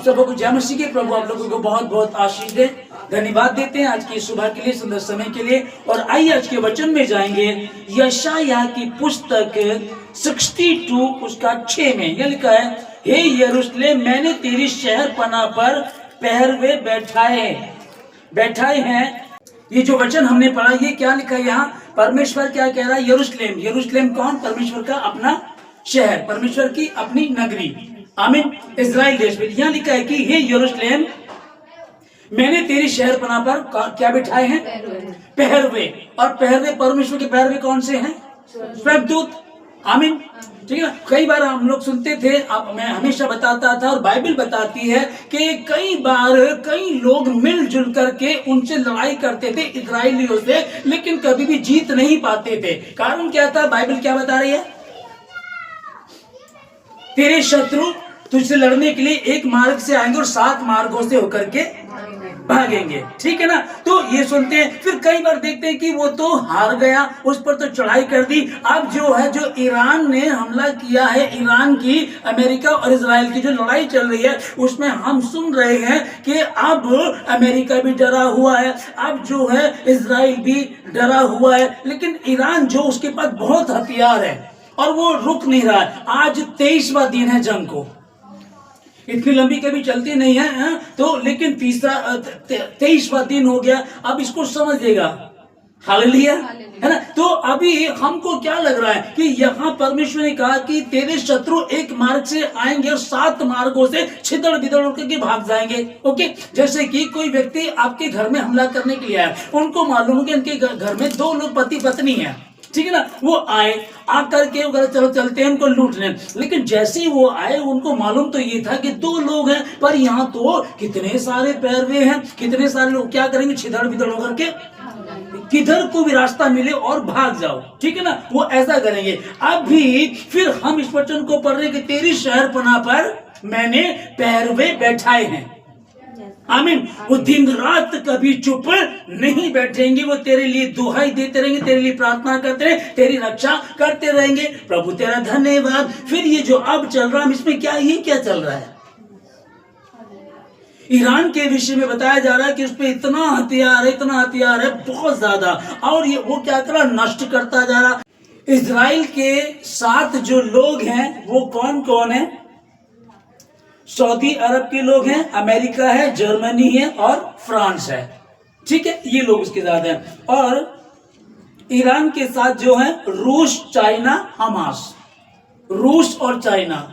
आप सबों को जय मसीह के। प्रभु आप लोगों को बहुत बहुत आशीष दे। धन्यवाद देते हैं आज की सुबह के लिए, सुंदर समय के लिए। और आइए आज के वचन में जाएंगे। यशायाह की पुस्तक 62 उसका 6 में यह लिखा है, हे यरूशलेम, मैंने तेरी शहरपनाह पर पहरवे बैठाए हैं। ये जो वचन हमने पढ़ा, ये क्या लिखा है यहाँ? परमेश्वर क्या कह रहा है? यरूशलेम। यरूशलेम कौन? परमेश्वर का अपना शहर, परमेश्वर की अपनी नगरी, आमीन, इजराइल देश में। यहाँ लिखा है कि हे यरूशलेम, मैंने तेरी शहरपनाह पर क्या बिठाए हैं? पहरवे। और पहरवे, परमेश्वर के पहरवे कौन से हैं? स्वर्गदूत, आमीन, ठीक है ना। कई बार हम लोग सुनते थे, अब मैं हमेशा बताता था और बाइबल बताती है कि कई बार कई लोग मिलजुल करके उनसे लड़ाई करते थे, इजराइलियों से, लेकिन कभी भी जीत नहीं पाते थे। कारण क्या था? बाइबल क्या बता रही है? तेरे शत्रु तुझसे लड़ने के लिए एक मार्ग से आएंगे और 7 मार्गों से होकर के भागेंगे, ठीक है ना। तो ये सुनते हैं, फिर कई बार देखते हैं कि वो तो हार गया, उस पर तो चढ़ाई कर दी। अब जो है, जो ईरान ने हमला किया है, ईरान की, अमेरिका और इजराइल की जो लड़ाई चल रही है, उसमें हम सुन रहे हैं कि अब अमेरिका भी डरा हुआ है, अब जो है इजराइल भी डरा हुआ है। लेकिन ईरान जो, उसके पास बहुत हथियार है और वो रुक नहीं रहा है। आज 23वां दिन है जंग को, इतनी लंबी कभी चलती नहीं है, तो लेकिन 23वां दिन हो गया। अब इसको समझिएगा, हालेलुया, है ना। तो अभी हमको क्या लग रहा है कि यहाँ परमेश्वर ने कहा कि तेरे शत्रु एक मार्ग से आएंगे और 7 मार्गों से छिदड़ बिदड़ करके भाग जाएंगे। ओके, जैसे कि कोई व्यक्ति आपके घर में हमला करने के लिए आया, उनको मालूम है कि उनके घर में 2 लोग पति पत्नी है, ठीक है ना। वो आए, आकर के चलो चलते हैं उनको लूटने। लेकिन जैसे ही वो आए, उनको मालूम तो ये था कि 2 लोग हैं, पर यहाँ तो कितने सारे पैरवे हैं, कितने सारे लोग क्या करेंगे? छिदड़ बिदड़ होकर के किधर को भी रास्ता मिले और भाग जाओ, ठीक है ना, वो ऐसा करेंगे। अभी फिर हम इस वचन को पढ़ रहे कि तेरी शहरपनाह पर मैंने पैरवे बैठाए हैं, आमीन। वो दिन रात कभी चुप नहीं बैठेंगे, वो तेरे लिए दुहाई देते रहेंगे, तेरे लिए प्रार्थना करते रहेंगे, तेरी रक्षा करते रहेंगे। प्रभु तेरा धन्यवाद। फिर ये जो अब चल रहा है, इसमें क्या, ये क्या चल रहा है? ईरान के विषय में बताया जा रहा है कि उस पर इतना हथियार है, बहुत ज्यादा, और ये वो क्या कर रहा, नष्ट करता जा रहा। इजराइल के साथ जो लोग हैं वो कौन कौन है? सऊदी अरब के लोग हैं, अमेरिका है, जर्मनी है और फ्रांस है, ठीक है, ये लोग उसके साथ हैं। और ईरान के साथ जो है रूस, चाइना, हमास, रूस और चाइना,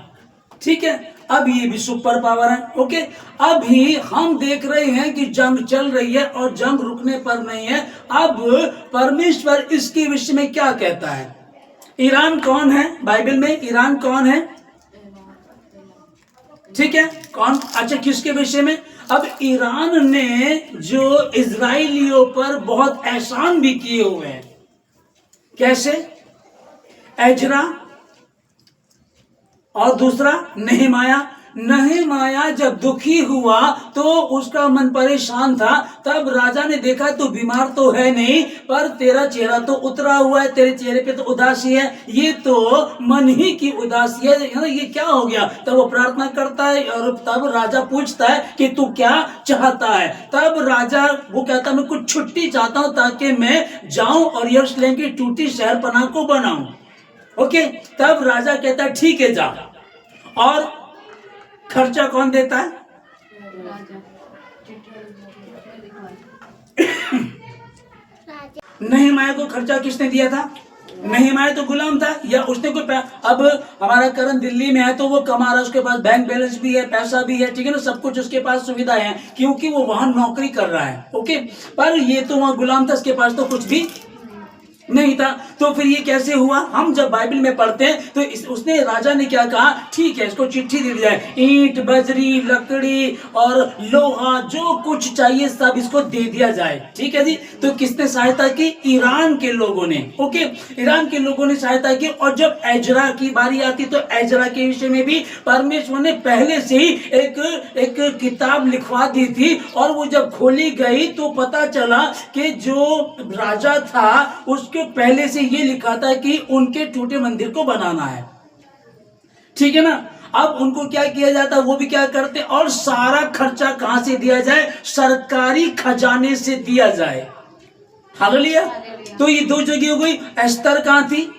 ठीक है। अब ये भी सुपर पावर है। ओके, अभी हम देख रहे हैं कि जंग चल रही है और जंग रुकने पर नहीं है। अब परमेश्वर इसके विषय में क्या कहता है? ईरान कौन है बाइबल में? ईरान कौन है? ठीक है, कौन? अच्छा, किसके विषय में? अब ईरान ने जो इजराइलियों पर बहुत एहसान भी किए हुए हैं। कैसे? एजरा और दूसरा नehemiah जब दुखी हुआ तो उसका मन परेशान था। तब राजा ने देखा तू बीमार तो है नहीं, पर तेरा चेहरा तो उतरा हुआ है, तेरे चेहरे पे तो उदासी है, ये तो मन ही की उदासी है, ये क्या हो गया? तब वो प्रार्थना करता है और तब राजा पूछता है कि तू क्या चाहता है? तब राजा वो कहता है मैं कुछ छुट्टी चाहता हूं ताकि मैं जाऊं और यरूशलेम की टूटी शहरपनाह को बनाऊं। ओके, तब राजा कहता है ठीक है जा। और खर्चा कौन देता है? नehemiah को खर्चा किसने दिया था? नehemiah तो गुलाम था, या उसने कोई अब हमारा करण दिल्ली में है तो वो कमा रहा है, उसके पास बैंक बैलेंस भी है, पैसा भी है, ठीक है ना, सब कुछ उसके पास सुविधाएं हैं क्योंकि वो वहां नौकरी कर रहा है। ओके, पर ये तो वहां गुलाम था, उसके पास तो कुछ भी नहीं था। तो फिर ये कैसे हुआ? हम जब बाइबल में पढ़ते हैं तो उसने, राजा ने क्या कहा? ठीक है, इसको चिट्ठी दे दी जाए, ईंट, बजरी, लकड़ी और लोहा, जो कुछ चाहिए सब इसको दे दिया जाए, ठीक है जी। तो किसने सहायता की? ईरान के लोगों ने। ओके, ईरान के लोगों ने सहायता की। और जब एजरा की बारी आती तो एजरा के विषय में भी परमेश्वर ने पहले से ही एक किताब लिखवा दी थी, और वो जब खोली गई तो पता चला कि जो राजा था उसके पहले से ये लिखा था कि उनके टूटे मंदिर को बनाना है, ठीक है ना। अब उनको क्या किया जाता, वो भी क्या करते, और सारा खर्चा कहां से दिया जाए, सरकारी खजाने से दिया जाए। हालेलुया। तो ये दो जगह हो गई। एस्तर कहां थी,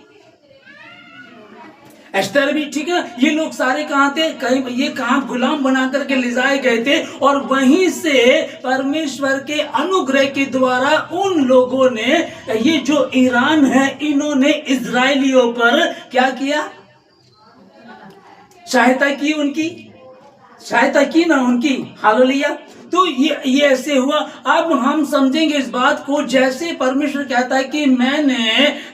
एस्तर भी, ठीक है। ये लोग सारे कहां थे, कहीं ये कहां गुलाम बना करके ले जाए गए थे, और वहीं से परमेश्वर के अनुग्रह के द्वारा उन लोगों ने, ये जो ईरान है, इन्होंने इजरायलियों पर क्या किया, सहायता की, उनकी सहायता की ना उनकी। हालेलुया। तो ये ऐसे हुआ। अब हम समझेंगे इस बात को, जैसे परमेश्वर कहता है कि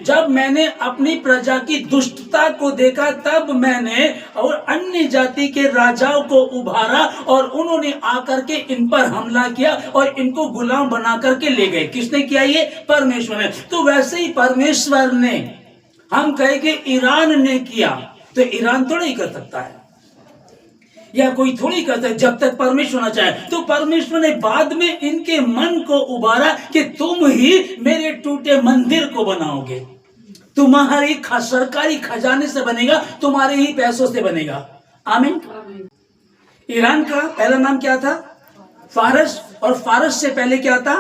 जब मैंने अपनी प्रजा की दुष्टता को देखा, तब मैंने और अन्य जाति के राजाओं को उभारा, और उन्होंने आकर के इन पर हमला किया और इनको गुलाम बना करके ले गए। किसने किया ये, परमेश्वर ने। तो वैसे ही परमेश्वर ने, हम कहे कि ईरान ने किया, तो ईरान थोड़ा ही कर सकता है, या कोई थोड़ी करता है, जब तक परमेश्वर ना चाहे। तो परमेश्वर ने बाद में इनके मन को उबारा कि तुम ही मेरे टूटे मंदिर को बनाओगे, तुम्हारी सरकारी खजाने से बनेगा, तुम्हारे ही पैसों से बनेगा। आमीन। ईरान का पहला नाम क्या था, फारस, और फारस से पहले क्या था,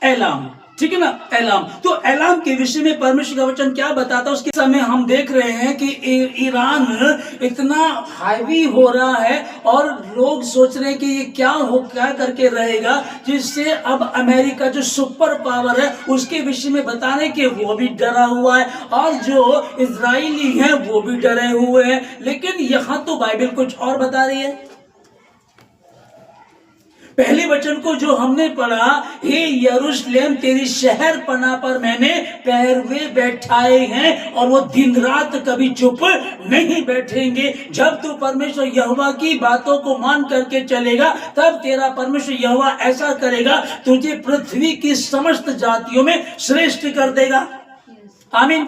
एलाम, ठीक है ना, एलाम। तो एलाम के विषय में परमेश्वर का वचन क्या बताता है, उसके समय हम देख रहे हैं कि ईरान इतना हावी हो रहा है, और लोग सोच रहे हैं कि ये क्या करके रहेगा, जिससे अब अमेरिका जो सुपर पावर है उसके विषय में बताने के वो भी डरा हुआ है, और जो इजरायली हैं वो भी डरे हुए हैं। लेकिन यहां तो बाइबल कुछ और बता रही है। पहले वचन को जो हमने पढ़ा, हे यरूशलेम तेरी शहर पना पर मैंने पैरवे बैठाए हैं, और वो दिन रात कभी चुप नहीं बैठेंगे। जब तू परमेश्वर यहोवा की बातों को मान करके चलेगा, तब तेरा परमेश्वर यहोवा ऐसा करेगा, तुझे पृथ्वी की समस्त जातियों में श्रेष्ठ कर देगा। आमीन।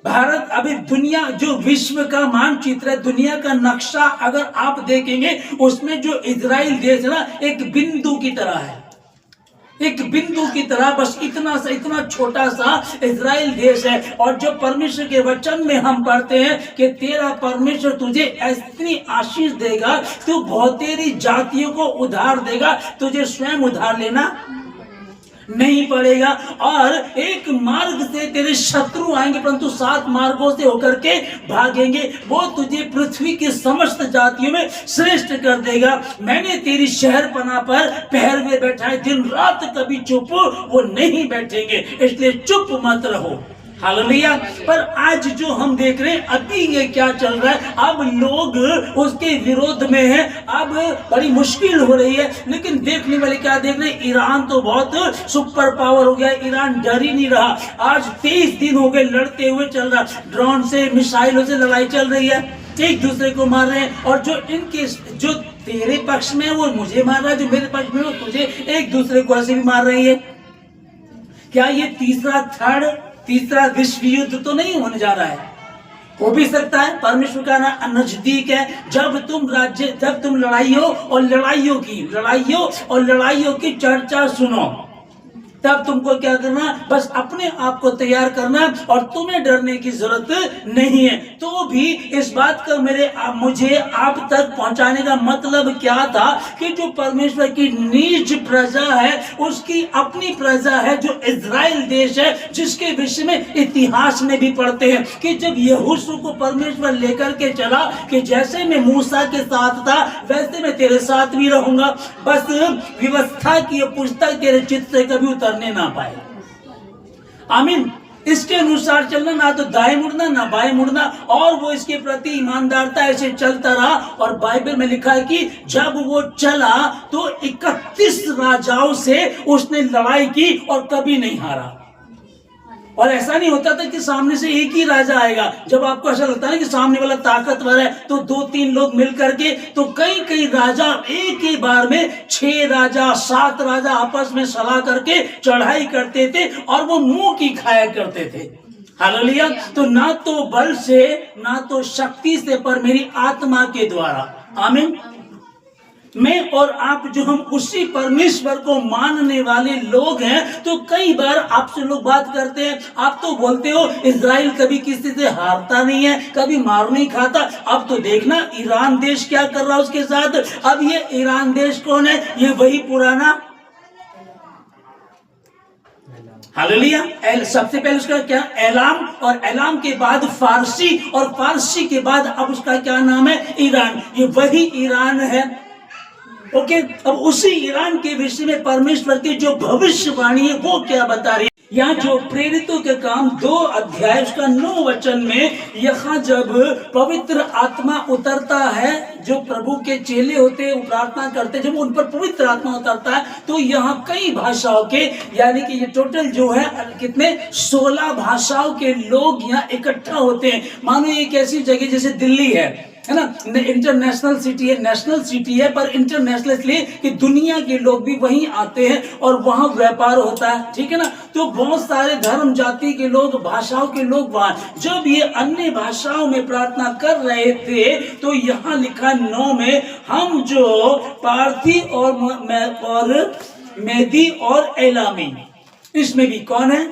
भारत अभी दुनिया जो विश्व का मानचित्र है, दुनिया का नक्शा अगर आप देखेंगे, उसमें जो इजराइल देश है ना, एक बिंदु की तरह है, एक बिंदु की तरह, बस इतना छोटा सा इजराइल देश है। और जो परमेश्वर के वचन में हम पढ़ते हैं कि तेरा परमेश्वर तुझे इतनी आशीष देगा, तू बहुतेरी जातियों को उधार देगा, तुझे स्वयं उधार लेना नहीं पड़ेगा। और एक मार्ग से तेरे शत्रु आएंगे, परंतु 7 मार्गों से होकर के भागेंगे। वो तुझे पृथ्वी की समस्त जातियों में श्रेष्ठ कर देगा। मैंने तेरी शहर पना पर पहरवे बैठाए, दिन रात कभी चुप वो नहीं बैठेंगे, इसलिए चुप मत रहो। हालेलुया। पर आज जो हम देख रहे हैं, अभी ये क्या चल रहा है, अब लोग उसके विरोध में हैं, अब बड़ी मुश्किल हो रही है। लेकिन देखने वाले क्या देख रहे हैं, ईरान तो बहुत सुपर पावर हो गया, ईरान डर ही नहीं रहा। आज 23 दिन हो गए लड़ते हुए चल रहा, ड्रोन से, मिसाइलों से लड़ाई चल रही है, एक दूसरे को मार रहे हैं। और जो इनके, जो तेरे पक्ष में है वो मुझे मार रहा है, जो मेरे पक्ष में वो तुझे, एक दूसरे को ऐसे भी मार रही है। क्या ये तीसरा विश्व युद्ध तो नहीं होने जा रहा है? हो भी सकता है। परमेश्वर का ना नजदीक है। जब तुम लड़ाइयों की चर्चा सुनो, तब तुमको क्या करना, बस अपने आप को तैयार करना, और तुम्हें डरने की जरूरत नहीं है। तो भी इस बात का मुझे आप तक पहुंचाने का मतलब क्या था कि जो परमेश्वर की निज प्रजा है, उसकी अपनी प्रजा है जो इजराइल देश है, जिसके विषय में इतिहास में भी पढ़ते हैं कि जब यहोशू को परमेश्वर लेकर के चला कि जैसे मैं मूसा के साथ था वैसे मैं तेरे साथ भी रहूंगा, बस व्यवस्था की पुस्तक तेरे चित्त से कभी उतरने ना पाए। आमीन। इसके अनुसार चलना, ना तो दाएं मुड़ना ना बाएं मुड़ना, और वो इसके प्रति ईमानदारता ऐसे चलता रहा। और बाइबल में लिखा है कि जब वो चला तो 31 राजाओं से उसने लड़ाई की और कभी नहीं हारा। और ऐसा नहीं होता था कि सामने से एक ही राजा आएगा। जब आपको ऐसा लगता है कि सामने वाला ताकतवर है, तो 2-3 लोग मिल करके, तो कई राजा एक ही बार में 6 राजा 7 राजा आपस में सलाह करके चढ़ाई करते थे, और वो मुंह की खाया करते थे। हालेलुया। तो ना तो बल से ना तो शक्ति से, पर मेरी आत्मा के द्वारा। आमीन। मैं और आप जो हम उसी परमेश्वर को मानने वाले लोग हैं, तो कई बार आपसे लोग बात करते हैं, आप तो बोलते हो इजराइल कभी किसी से हारता नहीं है, कभी मार नहीं खाता। अब तो देखना ईरान देश क्या कर रहा है उसके साथ। अब ये ईरान देश कौन है? ये वही पुराना हालेलुया। सबसे पहले उसका क्या? एलाम, और एलाम के बाद फारसी, और फारसी के बाद अब उसका क्या नाम है? ईरान। ये वही ईरान है। ओके, अब उसी ईरान के विषय में परमेश्वर की जो भविष्यवाणी है वो क्या बता रही है? यहाँ जो प्रेरितों के काम 2 अध्याय उसका 9 वचन में, यहाँ जब पवित्र आत्मा उतरता है, जो प्रभु के चेले होते हैं वो प्रार्थना करते हैं, जब उन पर पवित्र आत्मा उतरता है तो यहाँ कई भाषाओं के, यानी कि ये टोटल जो है कितने 16 भाषाओं के लोग यहाँ इकट्ठा होते हैं। मानो एक ऐसी जगह जैसे दिल्ली है ना, इंटरनेशनल सिटी है, नेशनल सिटी है पर इंटरनेशनल इसलिए कि दुनिया के लोग भी वहीं आते हैं और वहां व्यापार होता है, ठीक है ना। तो बहुत सारे धर्म जाति के लोग, भाषाओं के लोग वहां, जब ये अन्य भाषाओं में प्रार्थना कर रहे थे तो यहाँ लिखा 9 में, हम जो पारथी और मेदी और एलामी, इसमें भी कौन है?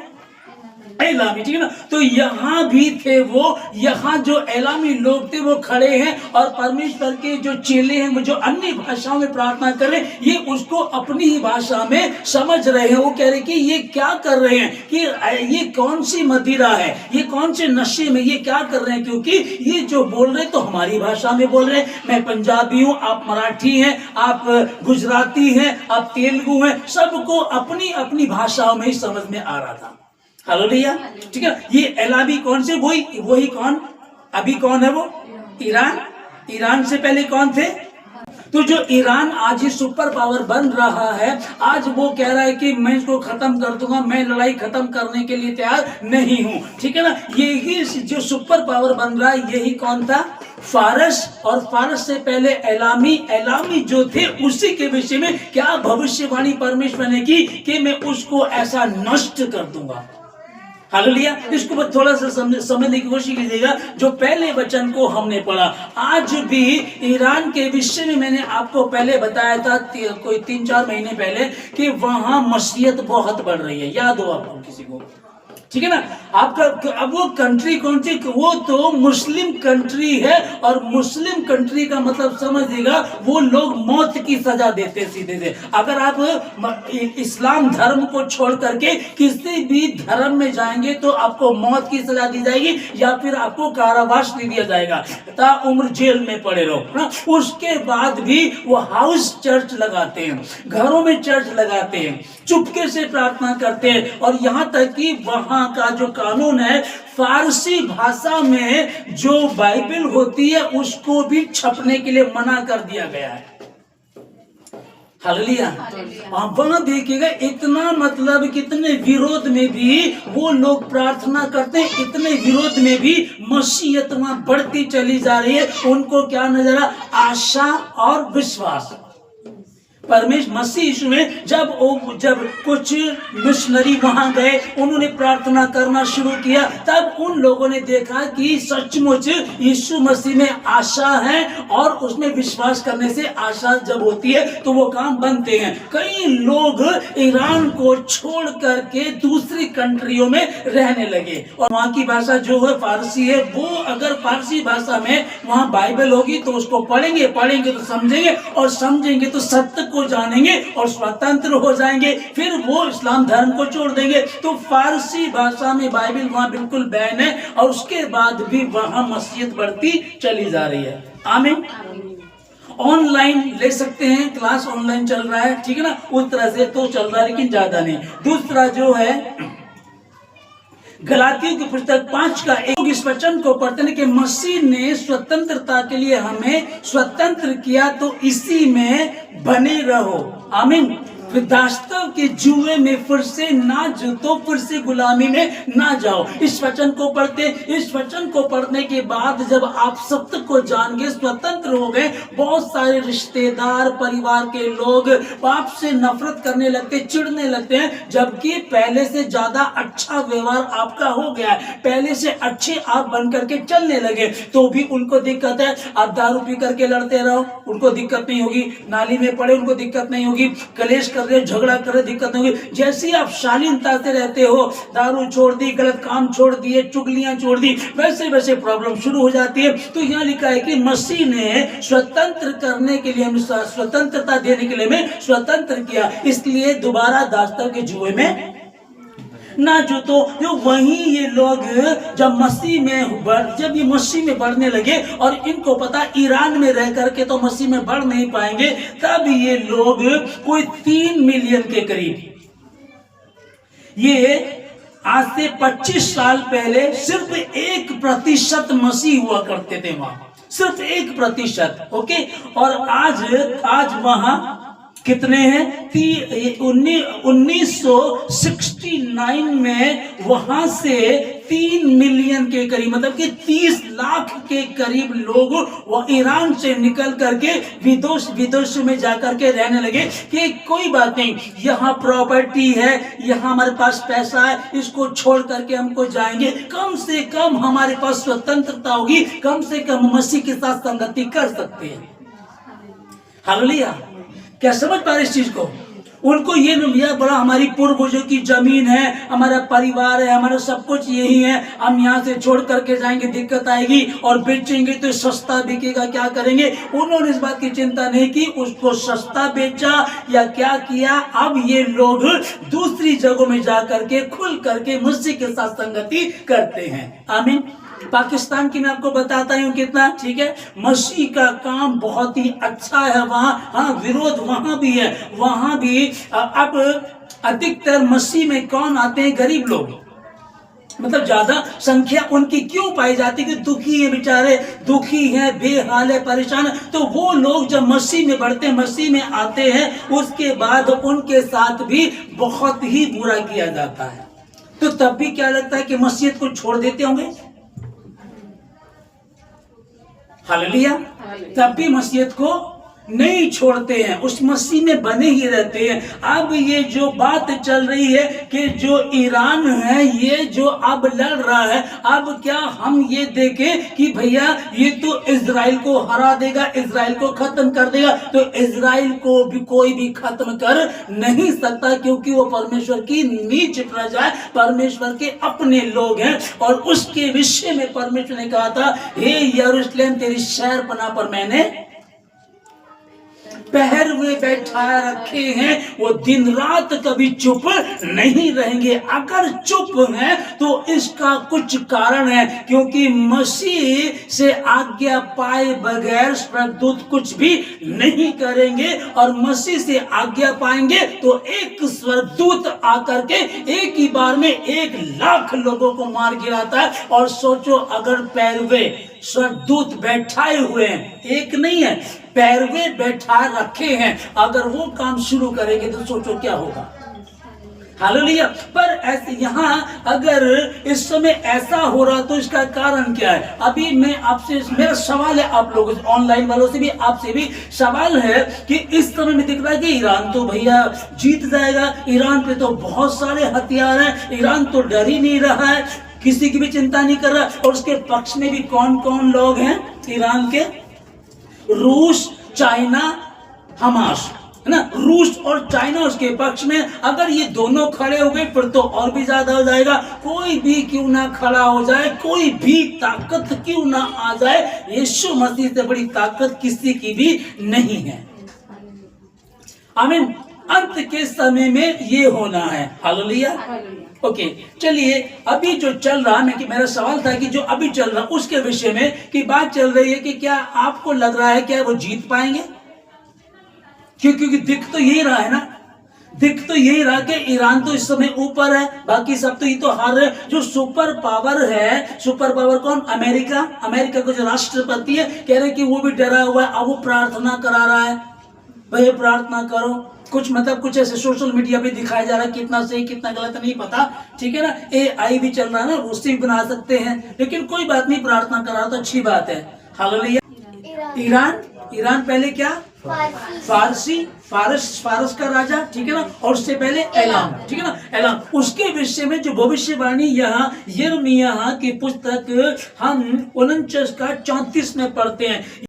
एलामी, ठीक है ना। तो यहाँ भी थे वो, यहाँ जो एलामी लोग थे वो खड़े हैं और परमेश्वर के जो चेले हैं वो जो अन्य भाषाओं में प्रार्थना कर रहे हैं, ये उसको अपनी ही भाषा में समझ रहे हैं। वो कह रहे कि ये क्या कर रहे हैं, कि ये कौन सी मदिरा है, ये कौन से नशे में ये क्या कर रहे हैं, क्योंकि ये जो बोल रहे तो हमारी भाषा में बोल रहे हैं। मैं पंजाबी हूँ, आप मराठी हैं, आप गुजराती हैं, आप तेलुगु हैं, सबको अपनी अपनी भाषाओं में ही समझ में आ रहा था। हालेलुया, ठीक है। ये एलामी कौन से? वही कौन? अभी कौन है वो? ईरान। ईरान से पहले कौन थे? तो जो ईरान आज ही सुपर पावर बन रहा है, आज वो कह रहा है कि मैं इसको खत्म कर दूंगा, मैं लड़ाई खत्म करने के लिए तैयार नहीं हूं, ठीक है ना। यही जो सुपर पावर बन रहा है, यही कौन था? फारस। और फारस से पहले एलामी। एलामी जो थे उसी के विषय में क्या भविष्यवाणी परमेश्वर ने की कि मैं उसको ऐसा नष्ट कर दूंगा। हालेलुया। इसको थोड़ा सा समझने की कोशिश कीजिएगा। जो पहले वचन को हमने पढ़ा, आज भी ईरान के विषय में मैंने आपको पहले बताया था, कोई 3-4 महीने पहले, कि वहां मसीहत बहुत बढ़ रही है। याद हो आपको किसी को? ठीक है ना। आपका अब वो कंट्री कौन सी? वो तो मुस्लिम कंट्री है, और मुस्लिम कंट्री का मतलब समझिएगा, वो लोग मौत की सजा देते सीधे से। अगर आप इस्लाम धर्म को छोड़ करके किसी भी धर्म में जाएंगे तो आपको मौत की सजा दी जाएगी, या फिर आपको कारावास दे दिया जाएगा, ता उम्र जेल में पड़े रहो ना। उसके बाद भी वो हाउस चर्च लगाते हैं, घरों में चर्च लगाते हैं, चुपके से प्रार्थना करते हैं, और यहाँ तक कि वहां का जो कानून है, फारसी भाषा में जो बाइबल होती है उसको भी छपने के लिए मना कर दिया गया है। हालेलुया। आप वहां देखिएगा, इतना मतलब कितने विरोध में भी वो लोग प्रार्थना करते हैं, इतने विरोध में भी मसीहत वहां बढ़ती चली जा रही है। उनको क्या नजर आ? आशा और विश्वास। परमेश्वर मसीह यीशु में जब कुछ मिशनरी वहां गए, उन्होंने प्रार्थना करना शुरू किया, तब उन लोगों ने देखा कि सचमुच यीशु मसीह में आशा है, और उसमें विश्वास करने से आशा जब होती है तो वो काम बनते हैं। कई लोग ईरान को छोड़ करके दूसरी कंट्रियों में रहने लगे, और वहां की भाषा जो है फारसी है। वो अगर फारसी भाषा में वहां बाइबल होगी तो उसको पढ़ेंगे तो समझेंगे, और समझेंगे तो सत्य को जानेंगे और स्वतंत्र हो जाएंगे। फिर वो इस्लाम धर्म को छोड़ देंगे। तो फारसी भाषा में बाइबल वहां बिल्कुल बैन है, और उसके बाद भी वहां मसीहत बढ़ती चली जा रही है। आमीन। ऑनलाइन ले सकते हैं, क्लास ऑनलाइन चल रहा है, ठीक है ना, उस तरह से तो चल रहा है, लेकिन ज्यादा नहीं। दूसरा जो है गलातियों की पुस्तक 5 का 1 इस वचन को पढ़ते हैं कि मसीह ने स्वतंत्रता के लिए हमें स्वतंत्र किया, तो इसी में बने रहो। आमीन। दास्तव के जुए में फिर से ना जुतो, फिर से गुलामी में ना जाओ। इस वचन को पढ़ने के बाद जब आप सत्य को जान गए, स्वतंत्र हो गए, बहुत सारे रिश्तेदार, परिवार के लोग आपसे नफरत करने लगते, चिढ़ने लगते हैं, जबकि पहले से ज्यादा अच्छा व्यवहार आपका हो गया है, पहले से अच्छे आप बन करके चलने लगे, तो भी उनको दिक्कत है। आप दारू पी करके लड़ते रहो, उनको दिक्कत नहीं होगी, नाली में पड़े उनको दिक्कत नहीं होगी, कलेश कर रहे, झगड़ा कर रहे, दिक्कत नहीं होगी। जैसे ही आप शालीनता से रहते हो, दारू छोड़ दी, गलत काम छोड़ दिए, चुगलियां छोड़ दी, वैसे वैसे प्रॉब्लम शुरू हो जाती है। तो यहाँ लिखा है कि मसीह ने स्वतंत्र करने के लिए, स्वतंत्रता देने के लिए हमें स्वतंत्र किया, इसलिए दोबारा दास्तव के जुए में ना जो। तो जो वही ये लोग जब ये मसीह में बढ़ने लगे, और इनको पता ईरान में रह करके तो मसीह में बढ़ नहीं पाएंगे, तब ये लोग कोई 3 मिलियन के करीब, ये आज से 25 साल पहले सिर्फ 1% मसीह हुआ करते थे वहां, सिर्फ 1%। ओके, और आज वहां कितने हैं? 1969 में वहां से 3 मिलियन के करीब, मतलब कि 30 लाख के करीब लोग वो ईरान से निकल करके विदेश में जाकर के रहने लगे कि कोई बात नहीं, यहाँ प्रॉपर्टी है, यहाँ हमारे पास पैसा है, इसको छोड़ करके हमको जाएंगे, कम से कम हमारे पास स्वतंत्रता होगी, कम से कम मसीह के साथ संगति कर सकते हैं। हालेलुया। क्या समझ पा रहे इस चीज को? उनको ये भैया बड़ा हमारी पूर्वजों की जमीन है, हमारा परिवार है, हमारा सब कुछ यही है, हम यहाँ से छोड़ करके जाएंगे, दिक्कत आएगी, और बेचेंगे तो सस्ता बिकेगा, क्या करेंगे? उन्होंने इस बात की चिंता नहीं की, उसको सस्ता बेचा या क्या किया। अब ये लोग दूसरी जगहों में जा करके खुल करके मसीह के साथ संगति करते हैं। आमीन। पाकिस्तान की मैं आपको बताता हूँ कितना ठीक है, मसीह का काम बहुत ही अच्छा है वहाँ। हाँ, विरोध वहाँ भी है, वहाँ भी अब अधिकतर मसीह में कौन आते हैं? गरीब लोग, मतलब ज्यादा संख्या उनकी क्यों पाई जाती है कि दुखी है, बेचारे दुखी है, बेहाल है, परेशान है। तो वो लोग जब मसीह में बढ़ते हैं, मसीह में आते हैं, उसके बाद उनके साथ भी बहुत ही बुरा किया जाता है। तो तब भी क्या लगता है कि मसीहत को छोड़ देते होंगे? हालेलुया। तब भी मसीहत को नहीं छोड़ते हैं, उस मसीह में बने ही रहते हैं। अब ये जो बात चल रही है कि जो ईरान है, ये जो अब लड़ रहा है, अब क्या हम ये देखें कि भैया ये तो इजराइल को हरा देगा, इजराइल को खत्म कर देगा? तो इजराइल को भी कोई भी खत्म कर नहीं सकता, क्योंकि वो परमेश्वर की नीच प्रजा है, परमेश्वर के अपने लोग हैं। और उसके विषय में परमेश्वर ने कहा था, हे यरूशलेम, तेरी शहरपनाह पर मैंने पहर हुए बैठा रखे हैं, वो दिन रात कभी चुप नहीं रहेंगे। अगर चुप हैं तो इसका कुछ कारण है, क्योंकि मसीह से आज्ञा पाए बगैर स्वर्गदूत कुछ भी नहीं करेंगे, और मसीह से आज्ञा पाएंगे तो एक स्वर्गदूत आकर के एक ही बार में 1 लाख लोगों को मार गिराता है। और सोचो, अगर पैरवे स्वर्गदूत बैठाए हुए हैं, एक नहीं है, पैरवे बैठा रखे हैं, अगर वो काम शुरू करेंगे तो सोचो क्या होगा। हालेलुया। पर ऐसे यहाँ अगर इस समय ऐसा हो रहा तो इसका कारण क्या है? अभी मैं आपसे, मेरा सवाल है आप लोगों से, ऑनलाइन वालों से भी, आपसे भी सवाल है कि इस समय में दिख रहा है कि ईरान तो भैया जीत जाएगा, ईरान पे तो बहुत सारे हथियार हैं, ईरान तो डर ही नहीं रहा है, किसी की भी चिंता नहीं कर रहा। और उसके पक्ष में भी कौन कौन लोग हैं ईरान के? रूस, चाइना, हमास, है ना? रूस और चाइना उसके पक्ष में। अगर ये दोनों खड़े हो गए फिर तो और भी ज्यादा हो जाएगा। कोई भी क्यों ना खड़ा हो जाए, कोई भी ताकत क्यों ना आ जाए, यीशु मसीह से बड़ी ताकत किसी की भी नहीं है। आमीन। अंत के समय में ये होना है। हालेलुया। ओके, चलिए अभी जो चल रहा है, कि मेरा सवाल था कि जो अभी चल रहा उसके विषय में की बात चल रही है कि क्या आपको लग रहा है क्या वो जीत पाएंगे? क्योंकि दिख तो यही रहा है ना, दिख तो यही रहा कि ईरान तो इस समय ऊपर है, बाकी सब तो ये तो हार रहे। जो सुपर पावर है, सुपर पावर कौन? अमेरिका। अमेरिका को जो राष्ट्रपति है, कह रहे कि वो भी डरा हुआ है। अब वो प्रार्थना करा रहा है, भाई प्रार्थना करो, कुछ मतलब कुछ ऐसे सोशल मीडिया पे दिखाया जा रहा है, कितना सही कितना गलत नहीं पता, ठीक है ना। AI भी चल रहा है ना, उससे भी बना सकते हैं, लेकिन कोई बात नहीं, प्रार्थना करा तो अच्छी बात है। हालेलुया। ईरान पहले क्या, फारस का राजा, ठीक है ना, और उससे पहले एलाम, ठीक है ना, एलाम। उसके विषय में जो भविष्यवाणी यहाँ यिर्मयाह की पुस्तक हम 49 का 34 में पढ़ते हैं।